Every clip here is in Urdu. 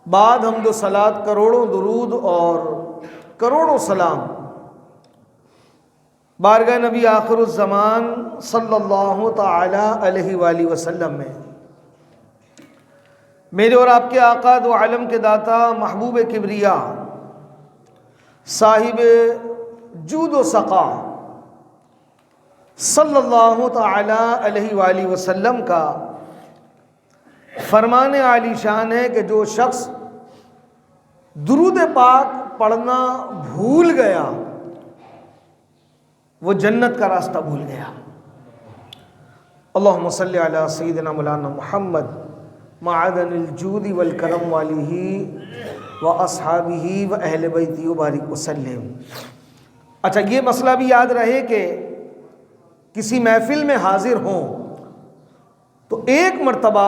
بعد حمد و صلات کروڑوں درود اور کروڑوں سلام بارگاہ نبی آخر الزمان صلی اللہ تعالی علیہ وآلہ وسلم میں، میرے اور آپ کے آقا دو عالم کے داتا محبوب کبریا صاحب جود و سقا صلی اللہ تعالی علیہ وآلہ وسلم کا فرمان عالی شان ہے کہ جو شخص درود پاک پڑھنا بھول گیا وہ جنت کا راستہ بھول گیا۔ اللہم صلی علی سیدنا مولانا محمد معدن الجود والکرم والہ و اصحابہ و اہل بیتہ وبارک وسلم۔ اچھا، یہ مسئلہ بھی یاد رہے کہ کسی محفل میں حاضر ہوں تو ایک مرتبہ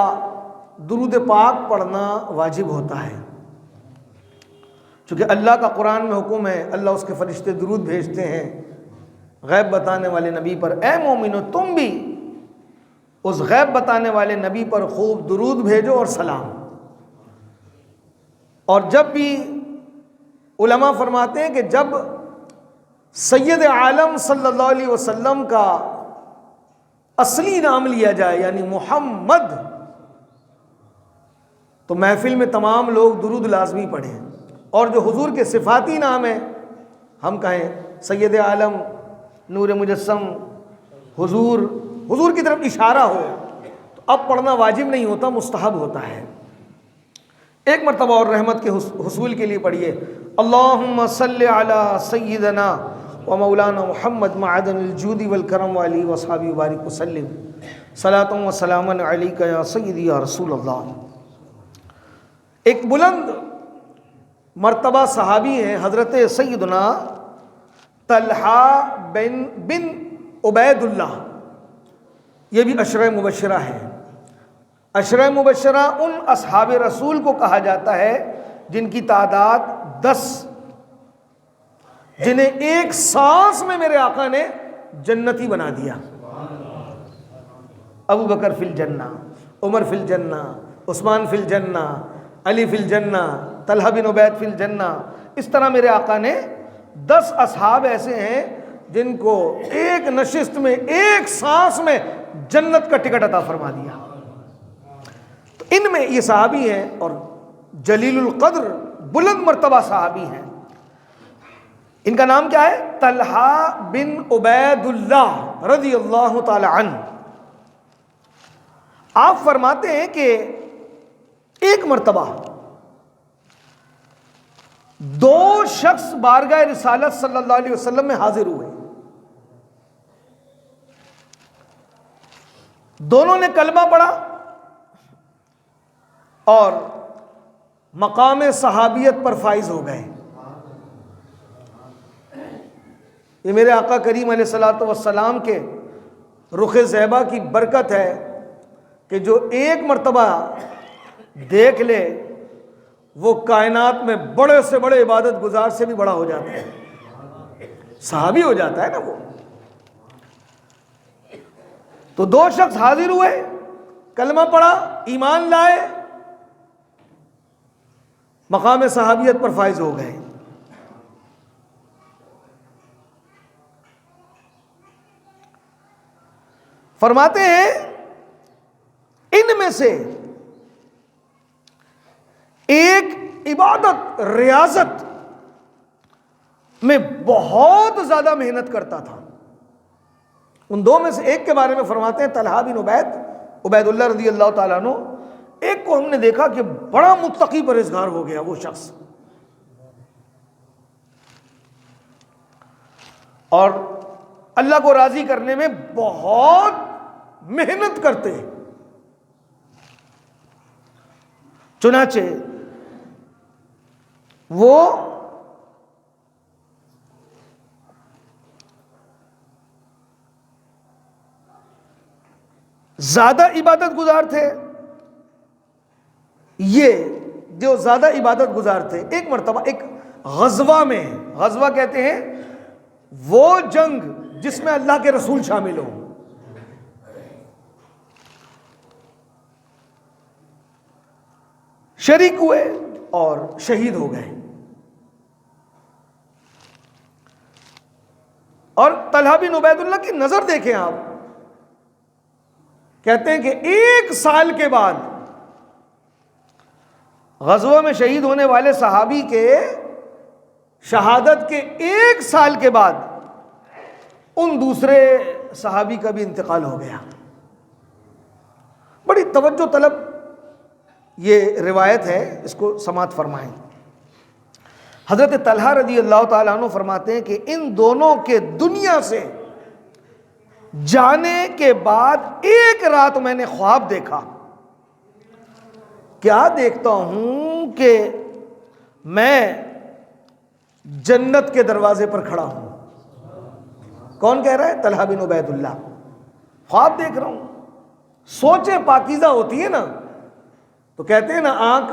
درود پاک پڑھنا واجب ہوتا ہے، چونکہ اللہ کا قرآن میں حکم ہے، اللہ اس کے فرشتے درود بھیجتے ہیں غیب بتانے والے نبی پر، اے مومنو تم بھی اس غیب بتانے والے نبی پر خوب درود بھیجو اور سلام۔ اور جب بھی علماء فرماتے ہیں کہ جب سید عالم صلی اللہ علیہ وسلم کا اصلی نام لیا جائے یعنی محمد، تو محفل میں تمام لوگ درود لازمی پڑھیں، اور جو حضور کے صفاتی نام ہیں ہم کہیں سید عالم، نور مجسم، حضور کی طرف اشارہ ہو تو اب پڑھنا واجب نہیں ہوتا، مستحب ہوتا ہے۔ ایک مرتبہ اور رحمت کے حصول کے لیے پڑھیے اللہم صلی علی سیدنا و مولانا محمد معدن الجود والکرم والہ واصحابہ وبارک وسلم، صلاۃ و سلام علیک یا سیدی یا رسول اللہ۔ ایک بلند مرتبہ صحابی ہیں حضرت سیدنا طلحہ بن عبید اللہ، یہ بھی عشرہ مبشرہ ہیں۔ عشرہ مبشرہ ان اصحاب رسول کو کہا جاتا ہے جن کی تعداد 10، جنہیں ایک سانس میں میرے آقا نے جنتی بنا دیا۔ ابو بکر فی الجنہ، عمر فی الجنہ، عثمان فی الجنہ، علی فی الجنہ، طلحہ بن عبید فی الجنہ۔ اس طرح میرے آقا نے 10 اصحاب ایسے ہیں جن کو ایک نشست میں، ایک سانس میں جنت کا ٹکٹ عطا فرما دیا۔ تو ان میں یہ صحابی ہیں اور جلیل القدر بلند مرتبہ صحابی ہیں۔ ان کا نام کیا ہے؟ طلحہ بن عبید اللہ رضی اللہ تعالی عنہ۔ آپ فرماتے ہیں کہ ایک مرتبہ 2 شخص بارگاہ رسالت صلی اللہ علیہ وسلم میں حاضر ہوئے، دونوں نے کلمہ پڑھا اور مقام صحابیت پر فائز ہو گئے۔ یہ میرے آقا کریم علیہ الصلوۃ والسلام کے رخ زیبا کی برکت ہے کہ جو ایک مرتبہ دیکھ لے وہ کائنات میں بڑے سے بڑے عبادت گزار سے بھی بڑا ہو جاتا ہے، صحابی ہو جاتا ہے نا وہ۔ تو 2 شخص حاضر ہوئے، کلمہ پڑھا، ایمان لائے، مقام صحابیت پر فائز ہو گئے۔ فرماتے ہیں ان میں سے ایک عبادت ریاضت میں بہت زیادہ محنت کرتا تھا۔ ان 2 میں سے ایک کے بارے میں فرماتے ہیں طلحہ بن عبید اللہ رضی اللہ تعالیٰ عنہ، ایک کو ہم نے دیکھا کہ بڑا متقی پرہیزگار ہو گیا وہ شخص، اور اللہ کو راضی کرنے میں بہت محنت کرتے۔ چنانچہ وہ زیادہ عبادت گزار تھے، یہ جو زیادہ عبادت گزار تھے، ایک مرتبہ ایک غزوہ میں، غزوہ کہتے ہیں وہ جنگ جس میں اللہ کے رسول شامل ہوں، شریک ہوئے، اور شہید ہو گئے. اور طلحہ بن عبید اللہ کی نظر دیکھیں آپ. کہتے ہیں کہ 1 سال کے بعد غزوہ میں شہید ہونے والے صحابی کے شہادت کے 1 سال کے بعد ان دوسرے صحابی کا بھی انتقال ہو گیا. بڑی توجہ طلب یہ روایت ہے، اس کو سماعت فرمائیں. حضرت طلحہ رضی اللہ تعالیٰ عنہ فرماتے ہیں کہ ان دونوں کے دنیا سے جانے کے بعد 1 رات میں نے خواب دیکھا. کیا دیکھتا ہوں کہ میں جنت کے دروازے پر کھڑا ہوں. کون کہہ رہا ہے؟ طلحہ بن عبید اللہ. خواب دیکھ رہا ہوں. سوچیں پاکیزہ ہوتی ہے نا، تو کہتے ہیں نا آنکھ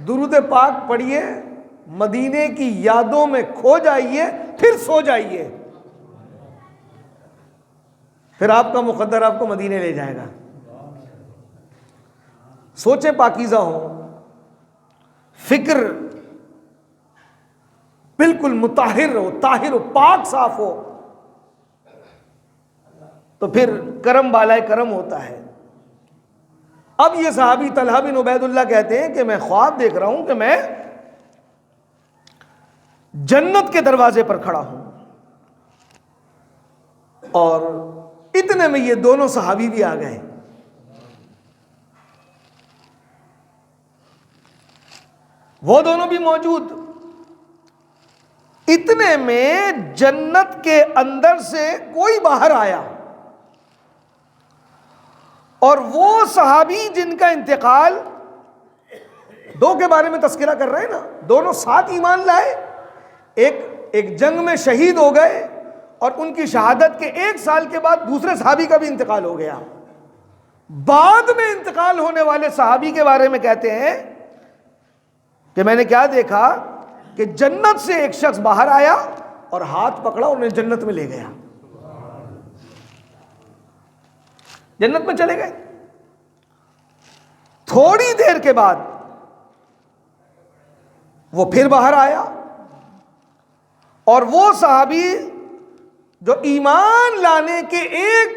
درود پاک پڑھیے، مدینے کی یادوں میں کھو جائیے، پھر سو جائیے، پھر آپ کا مقدر آپ کو مدینے لے جائے گا. سوچیں پاکیزہ ہو، فکر بالکل مطہر ہو، طاہر ہو، پاک صاف ہو، تو پھر کرم بالائے کرم ہوتا ہے. اب یہ صحابی طلحہ بن عبید اللہ کہتے ہیں کہ میں خواب دیکھ رہا ہوں کہ میں جنت کے دروازے پر کھڑا ہوں، اور اتنے میں یہ دونوں صحابی بھی آ گئے. وہ دونوں بھی موجود. اتنے میں جنت کے اندر سے کوئی باہر آیا، اور وہ صحابی جن کا انتقال، 2 کے بارے میں تذکرہ کر رہے ہیں نا، دونوں ساتھ ایمان لائے، ایک جنگ میں شہید ہو گئے، اور ان کی شہادت کے 1 سال کے بعد دوسرے صحابی کا بھی انتقال ہو گیا. بعد میں انتقال ہونے والے صحابی کے بارے میں کہتے ہیں کہ میں نے کیا دیکھا کہ جنت سے ایک شخص باہر آیا اور ہاتھ پکڑا اور انہیں جنت میں لے گیا. جنت میں چلے گئے. تھوڑی دیر کے بعد وہ پھر باہر آیا، اور وہ صحابی جو ایمان لانے کے 1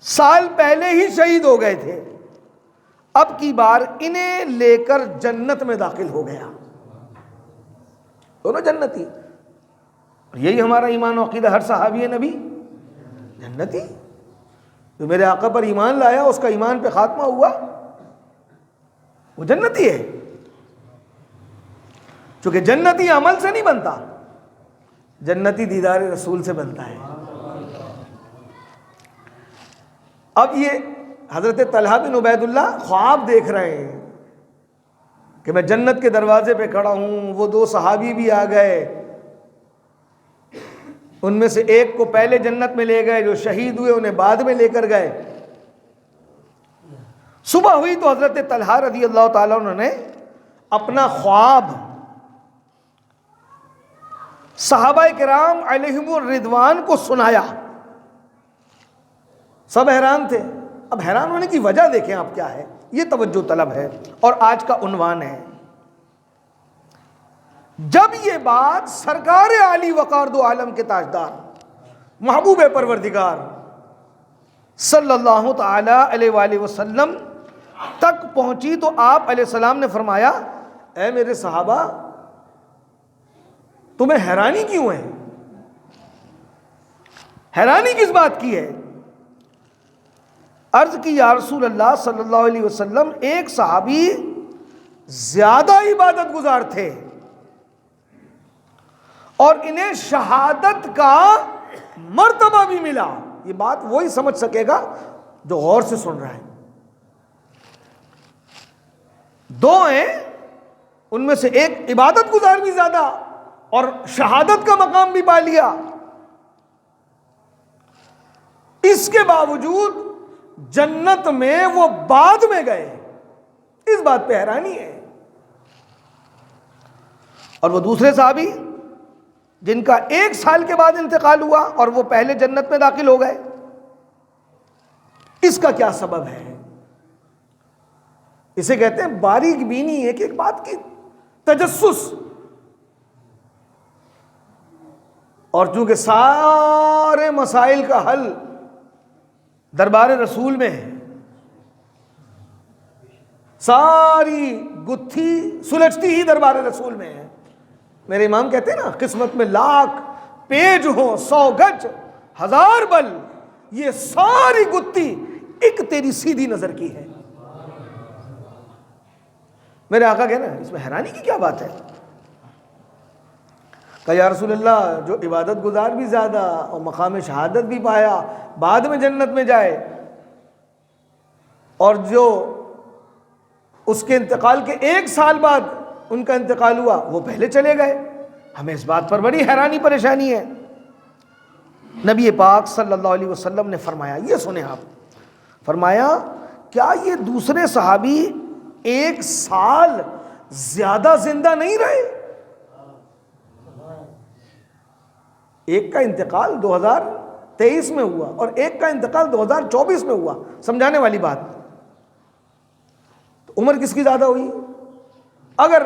سال پہلے ہی شہید ہو گئے تھے، اب کی بار انہیں لے کر جنت میں داخل ہو گیا. دونوں جنتی. یہی ہمارا ایمان و عقیدہ، ہر صحابی نبی جنتی. جو میرے آقا پر ایمان لایا، اس کا ایمان پہ خاتمہ ہوا، وہ جنتی ہے. چونکہ جنتی عمل سے نہیں بنتا، جنتی دیدار رسول سے بنتا ہے. اب یہ حضرت طلحہ بن عبید اللہ خواب دیکھ رہے ہیں کہ میں جنت کے دروازے پہ کھڑا ہوں. وہ 2 صحابی بھی آ گئے، ان میں سے ایک کو پہلے جنت میں لے گئے، جو شہید ہوئے انہیں بعد میں لے کر گئے. صبح ہوئی تو حضرت طلحہ رضی اللہ تعالیٰ عنہ نے اپنا خواب صحابہ کرام علیہم الرضوان کو سنایا. سب حیران تھے. اب حیران ہونے کی وجہ دیکھیں آپ کیا ہے، یہ توجہ طلب ہے اور آج کا عنوان ہے. جب یہ بات سرکار عالی وقار دو عالم کے تاجدار محبوب پروردگار صلی اللہ تعالی علیہ وآلہ وسلم تک پہنچی تو آپ علیہ السلام نے فرمایا، اے میرے صحابہ، تمہیں حیرانی کیوں ہے؟ حیرانی کس بات کی ہے؟ عرض کی یا رسول اللہ صلی اللہ علیہ وسلم، ایک صحابی زیادہ عبادت گزار تھے اور انہیں شہادت کا مرتبہ بھی ملا. یہ بات وہی سمجھ سکے گا جو غور سے سن رہا ہے. 2 ہیں، ان میں سے ایک عبادت گزار بھی زیادہ اور شہادت کا مقام بھی پا لیا. اس کے باوجود جنت میں وہ بعد میں گئے. اس بات پہ حیرانی ہے. اور وہ دوسرے صحابی جن کا 1 سال کے بعد انتقال ہوا اور وہ پہلے جنت میں داخل ہو گئے، اس کا کیا سبب ہے؟ اسے کہتے ہیں باریک بینی، ایک بات کی تجسس. اور چونکہ سارے مسائل کا حل دربار رسول میں ہے، ساری گتھی سلجھتی ہی دربار رسول میں ہے. میرے امام کہتے ہیں نا، قسمت میں لاکھ پیج ہو 100 گج 1000 بل، یہ ساری گتھی ایک تیری سیدھی نظر کی ہے. میرے آقا کہنا اس میں حیرانی کی کیا بات ہے؟ کہ یا رسول اللہ، جو عبادت گزار بھی زیادہ اور مقام شہادت بھی پایا، بعد میں جنت میں جائے، اور جو اس کے انتقال کے 1 سال بعد ان کا انتقال ہوا وہ پہلے چلے گئے. ہمیں اس بات پر بڑی حیرانی پریشانی ہے. نبی پاک صلی اللہ علیہ وسلم نے فرمایا، یہ سنیں آپ، فرمایا کیا یہ دوسرے صحابی 1 سال زیادہ زندہ نہیں رہے؟ ایک کا انتقال 2023 میں ہوا اور ایک کا انتقال 2024 میں ہوا. سمجھانے والی بات. تو عمر کس کی زیادہ ہوئی؟ اگر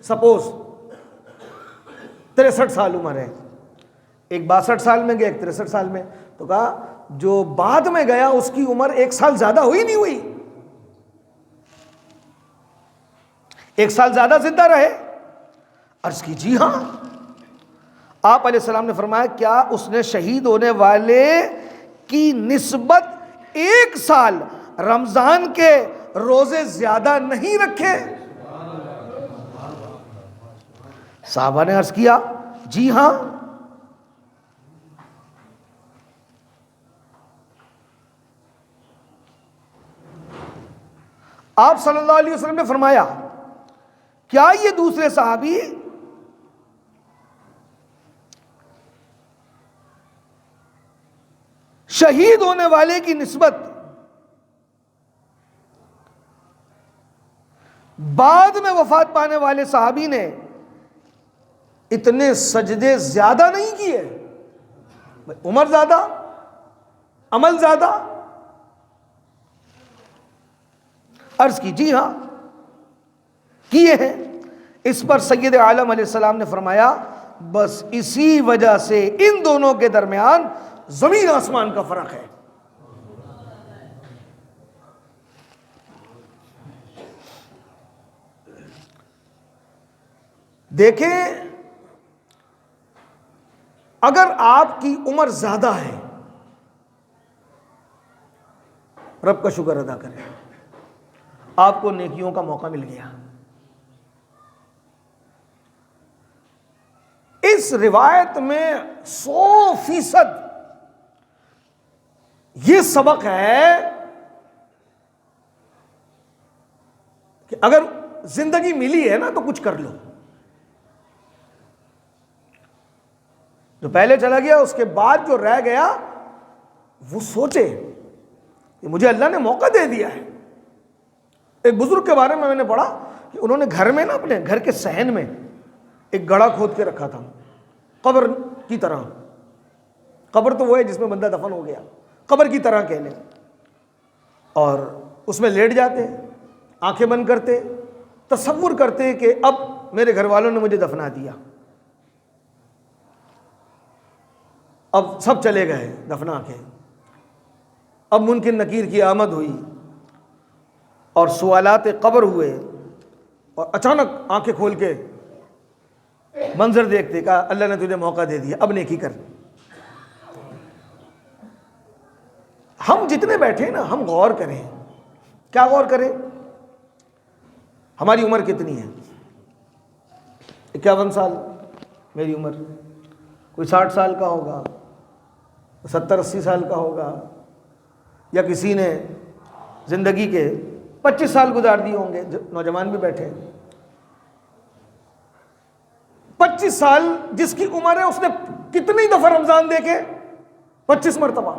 سپوز 63 سال عمر ہے، ایک 62 سال میں گیا، ایک 63 سال میں، تو کہا جو بعد میں گیا اس کی عمر 1 سال زیادہ ہوئی نہیں ہوئی؟ 1 سال زیادہ زندہ رہے؟ عرض کی جی ہاں. آپ علیہ السلام نے فرمایا کیا اس نے شہید ہونے والے کی نسبت 1 سال رمضان کے روزے زیادہ نہیں رکھے؟ صحابہ نے عرض کیا جی ہاں. آپ صلی اللہ علیہ وسلم نے فرمایا کیا یہ دوسرے صحابی شہید ہونے والے کی نسبت بعد میں وفات پانے والے صحابی نے اتنے سجدے زیادہ نہیں کیے؟ عمر زیادہ، عمل زیادہ. عرض کی جی ہاں کیے ہیں. اس پر سید عالم علیہ السلام نے فرمایا بس اسی وجہ سے ان دونوں کے درمیان زمین آسمان کا فرق ہے. دیکھیں، اگر آپ کی عمر زیادہ ہے، رب کا شکر ادا کریں، آپ کو نیکیوں کا موقع مل گیا. اس روایت میں 100% یہ سبق ہے کہ اگر زندگی ملی ہے نا تو کچھ کر لو. جو پہلے چلا گیا اس کے بعد جو رہ گیا وہ سوچے کہ مجھے اللہ نے موقع دے دیا ہے. ایک بزرگ کے بارے میں نے پڑھا کہ انہوں نے گھر میں نا، اپنے گھر کے صحن میں ایک گڑھا کھود کے رکھا تھا، قبر کی طرح. قبر تو وہ ہے جس میں بندہ دفن ہو گیا، قبر کی طرح کہہ لیں. اور اس میں لیٹ جاتے، آنکھیں بند کرتے، تصور کرتے کہ اب میرے گھر والوں نے مجھے دفنا دیا، اب سب چلے گئے دفنا کے، اب منکر نکیر کی آمد ہوئی اور سوالات قبر ہوئے، اور اچانک آنکھیں کھول کے منظر دیکھتے، کہا اللہ نے تجھے موقع دے دیا، اب نیکی کر. ہم جتنے بیٹھے نا، ہم غور کریں. کیا غور کریں؟ ہماری عمر کتنی ہے؟ 51 سال میری عمر، کوئی 60 سال کا ہوگا، 70-80 سال کا ہوگا، یا کسی نے زندگی کے 25 سال گزار دیے ہوں گے. نوجوان بھی بیٹھے. 25 سال جس کی عمر ہے اس نے کتنی دفعہ رمضان دیکھے؟ 25 مرتبہ.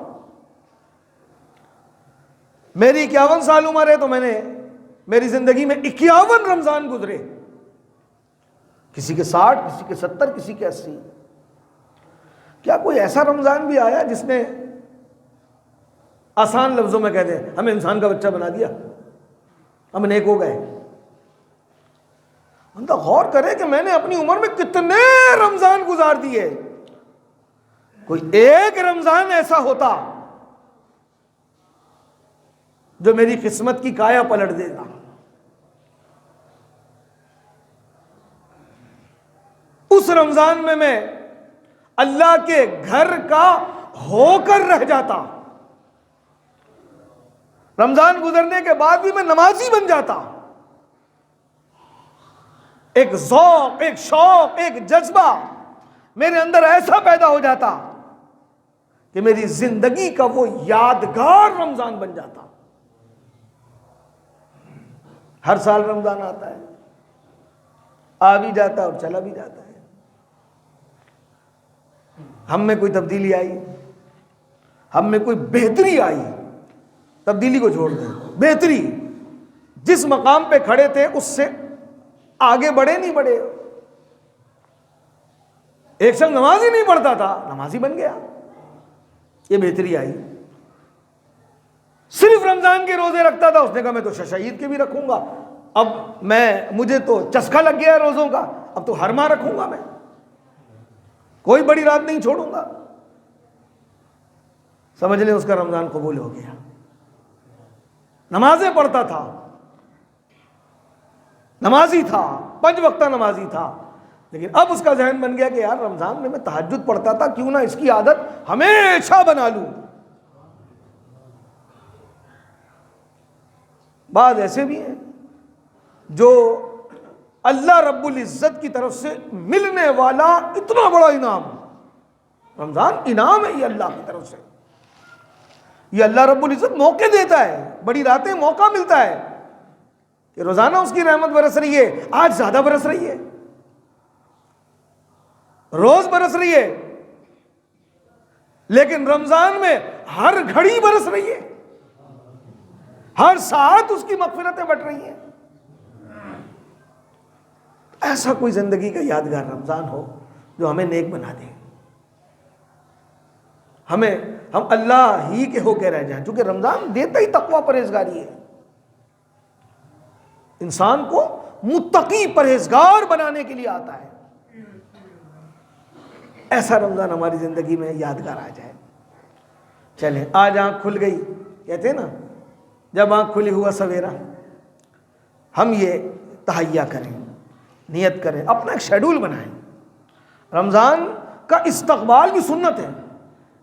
میری 51 سال عمر ہے تو میں نے میری زندگی میں 51 رمضان گزرے. کسی کے 60، کسی کے 70، کسی کے 80. کیا کوئی ایسا رمضان بھی آیا جس نے آسان لفظوں میں کہہ دیں ہمیں انسان کا بچہ بنا دیا؟ ہم نیک ہو گئے؟ بندہ غور کرے کہ میں نے اپنی عمر میں کتنے رمضان گزار دیے. کوئی ایک رمضان ایسا ہوتا جو میری قسمت کی کایا پلٹ دے گا. اس رمضان میں اللہ کے گھر کا ہو کر رہ جاتا. رمضان گزرنے کے بعد بھی میں نمازی بن جاتا. ایک ذوق، ایک شوق، ایک جذبہ میرے اندر ایسا پیدا ہو جاتا کہ میری زندگی کا وہ یادگار رمضان بن جاتا. ہر سال رمضان آتا ہے، آ بھی جاتا ہے اور چلا بھی جاتا ہے. ہم میں کوئی تبدیلی آئی، ہم میں کوئی بہتری آئی؟ تبدیلی کو چھوڑ دیں، بہتری. جس مقام پہ کھڑے تھے اس سے آگے بڑھے نہیں بڑھے. ایک شخص نماز ہی نہیں پڑھتا تھا، نمازی بن گیا. یہ بہتری آئی. صرف رمضان کے روزے رکھتا تھا، اس نے کہا میں تو ششعید کے بھی رکھوں گا. اب مجھے تو چسکا لگ گیا ہے روزوں کا، اب تو ہر ماہ رکھوں گا، میں کوئی بڑی رات نہیں چھوڑوں گا. سمجھ لیں اس کا رمضان قبول ہو گیا. نمازیں پڑھتا تھا، نمازی تھا، 5 وقتہ نمازی تھا، لیکن اب اس کا ذہن بن گیا کہ یار رمضان میں تہجد پڑھتا تھا، کیوں نہ اس کی عادت ہمیشہ بنا لوں. بعض ایسے بھی ہیں جو اللہ رب العزت کی طرف سے ملنے والا اتنا بڑا انعام، رمضان انعام ہے یہ اللہ کی طرف سے. یہ اللہ رب العزت موقع دیتا ہے، بڑی راتیں موقع ملتا ہے کہ روزانہ اس کی رحمت برس رہی ہے. آج زیادہ برس رہی ہے، روز برس رہی ہے، لیکن رمضان میں ہر گھڑی برس رہی ہے، ہر ساعت اس کی مغفرتیں بٹ رہی ہیں. ایسا کوئی زندگی کا یادگار رمضان ہو جو ہمیں نیک بنا دے، ہم اللہ ہی کے ہو کے رہ جائیں. چونکہ رمضان دیتا ہی تقوی پرہیزگاری ہے، انسان کو متقی پرہیزگار بنانے کے لیے آتا ہے. ایسا رمضان ہماری زندگی میں یادگار آ جائے. چلیں آج آنکھ کھل گئی، کہتے ہیں نا جب آنکھ کھلی ہوا سویرا، ہم یہ تہیہ کریں، نیت کریں، اپنا ایک شیڈول بنائیں. رمضان کا استقبال بھی سنت ہے.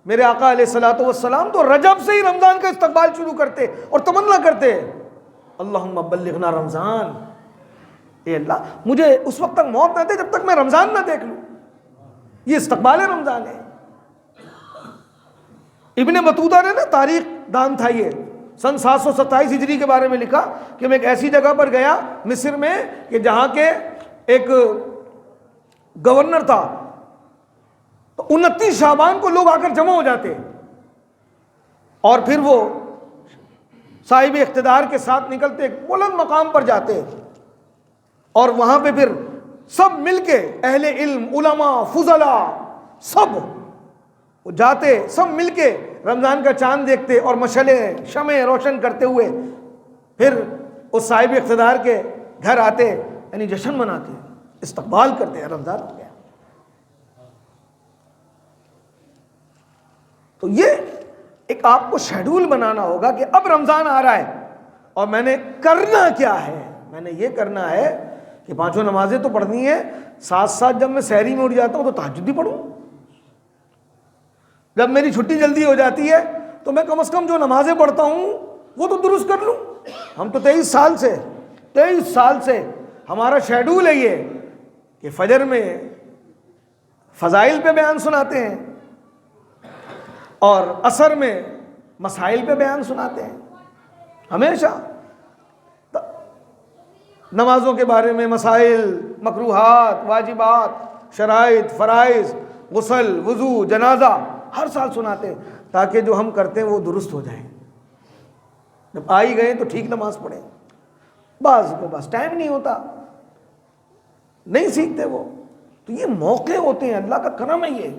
میرے آقا علیہ الصلوۃ والسلام تو رجب سے ہی رمضان کا استقبال شروع کرتے اور تمنا کرتے، اللہم بلغنا رمضان. اے اللہ مجھے اس وقت تک موت نہ دے جب تک میں رمضان نہ دیکھ لوں. یہ استقبال رمضان ہے. ابن بطوطہ نے نا تاریخ دان تھا یہ، سن 727 ہجری کے بارے میں لکھا کہ میں ایک ایسی جگہ پر گیا مصر میں کہ جہاں کے ایک گورنر تھا، تو 29 شعبان کو لوگ آ کر جمع ہو جاتے اور پھر وہ صاحب اقتدار کے ساتھ نکلتے، ایک بلند مقام پر جاتے اور وہاں پہ پھر سب مل کے اہل علم، علماء، فضلاء سب وہ جاتے، سب مل کے رمضان کا چاند دیکھتے اور مشعلیں شمع روشن کرتے ہوئے پھر اس صاحب اقتدار کے گھر آتے، یعنی جشن مناتے، استقبال کرتے، رمضان ہو گیا. تو یہ ایک آپ کو شیڈول بنانا ہوگا کہ اب رمضان آ رہا ہے اور میں نے کرنا کیا ہے. میں نے یہ کرنا ہے کہ 5 نمازیں تو پڑھنی ہے، ساتھ ساتھ جب میں سحری میں اٹھ جاتا ہوں تو تہجد بھی پڑھوں. جب میری چھٹی جلدی ہو جاتی ہے تو میں کم از کم جو نمازیں پڑھتا ہوں وہ تو درست کر لوں. ہم تو 23 سال سے ہمارا شیڈول ہے یہ کہ فجر میں فضائل پہ بیان سناتے ہیں اور عصر میں مسائل پہ بیان سناتے ہیں. ہمیشہ نمازوں کے بارے میں مسائل، مکروہات، واجبات، شرائط، فرائض، غسل، وضو، جنازہ ہر سال سناتے ہیں تاکہ جو ہم کرتے ہیں وہ درست ہو جائیں. جب آ ہی گئے تو ٹھیک نماز پڑھیں. بعض کو بس ٹائم نہیں ہوتا، نہیں سیکھتے وہ، تو یہ موقع ہوتے ہیں، اللہ کا کرم ہے یہ.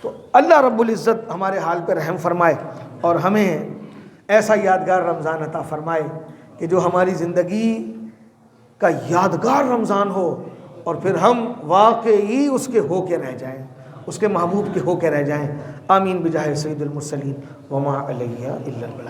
تو اللہ رب العزت ہمارے حال پہ رحم فرمائے اور ہمیں ایسا یادگار رمضان عطا فرمائے کہ جو ہماری زندگی کا یادگار رمضان ہو اور پھر ہم واقعی اس کے ہو کے رہ جائیں، اس کے محبوب کے ہو کے رہ جائیں۔ آمین بجاہ سید المرسلین وما علیہ الا البلاغ۔